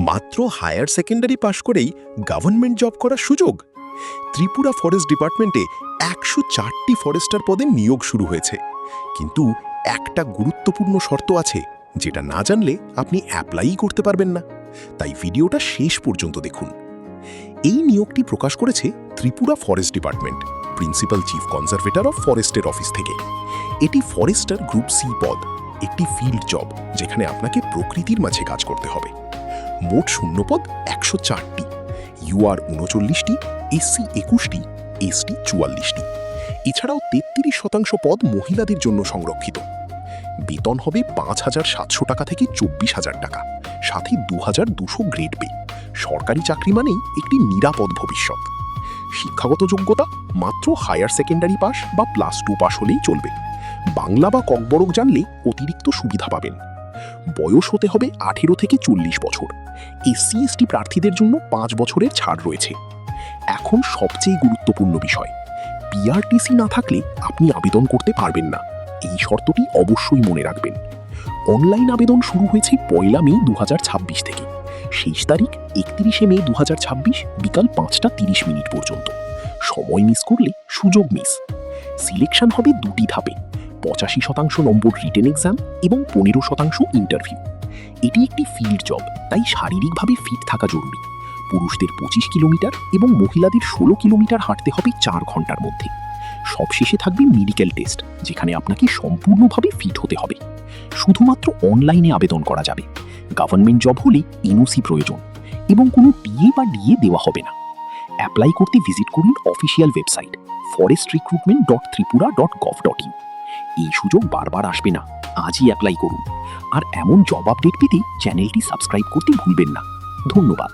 মাত্র higher secondary পাশ করেই government job করার সুযোগ। ত্রিপুরা ফরেস্ট ডিপার্টমেন্টে 104টি ফরেস্টার পদে নিয়োগ শুরু হয়েছে, কিন্তু একটা গুরুত্বপূর্ণ শর্ত আছে যেটা না জানলে আপনি অ্যাপ্লাইই করতে পারবেন না। তাই ভিডিওটা শেষ পর্যন্ত দেখুন। এই নিয়োগটি প্রকাশ করেছে Tripura forest department, principal chief conservator of ফরেস্টের অফিস থেকে। এটি ফরেস্টার গ্রুপ সি পদ, একটি ফিল্ড জব যেখানে আপনাকে প্রকৃতির মাঝে কাজ করতে হবে। মোট শূন্যপদ 104টি, ইউআর 39টি, এসসি 21টি, এসটি 44টি। এছাড়াও 33% পদ মহিলাদের জন্য সংরক্ষিত। বেতন হবে 5,700 টাকা থেকে 24,000 টাকা, সাথে 2,200 গ্রেড পে। সরকারি চাকরি মানেই একটি নিরাপদ ভবিষ্যৎ। শিক্ষাগত যোগ্যতা মাত্র হায়ার সেকেন্ডারি পাস বা +2 পাস হলেই চলবে। বাংলা বা ককবরক জানলে অতিরিক্ত সুবিধা পাবেন। বয়স হতে হবে 18 থেকে 40 বছর। এসসি এসটি প্রার্থীদের জন্য 5 বছরের ছাড় রয়েছে। এখন সবচেয়ে গুরুত্বপূর্ণ বিষয়, পিআরটিসি না থাকলে আপনি আবেদন করতে পারবেন না। এই শর্তটি অবশ্যই মনে রাখবেন। অনলাইন আবেদন শুরু হয়েছে 1 মে 2026 থেকে। শেষ তারিখ 31 মে 2026 বিকাল 5:30 পর্যন্ত। সময় মিস করলে সুযোগ মিস। সিলেকশন হবে 2টি ধাপে, 85% নম্বর রিটেন এক্সাম এবং 15% ইন্টারভিউ। এটি একটি ফিল্ড জব, তাই শারীরিকভাবে ফিট থাকা জরুরি। পুরুষদের 25 কিলোমিটার এবং মহিলাদের 16 কিলোমিটার হাঁটতে হবে 4 ঘন্টার মধ্যে। সবশেষে থাকবে মেডিকেল টেস্ট, যেখানে আপনাকে সম্পূর্ণভাবে ফিট হতে হবে। শুধুমাত্র অনলাইনে আবেদন করা যাবে। গভর্নমেন্ট জব হলে এনওসি প্রয়োজন এবং কোনো টিএ বা ডিএ দেওয়া হবে না। অ্যাপ্লাই করতে ভিজিট করুন অফিসিয়াল ওয়েবসাইট forestrecruitment.tripura.gov.in। এই সুযোগ বারবার আসবে না, আজই অ্যাপ্লাই করুন। আর এমন জব আপডেট পেতে চ্যানেলটি সাবস্ক্রাইব করতে ভুলবেন না। ধন্যবাদ।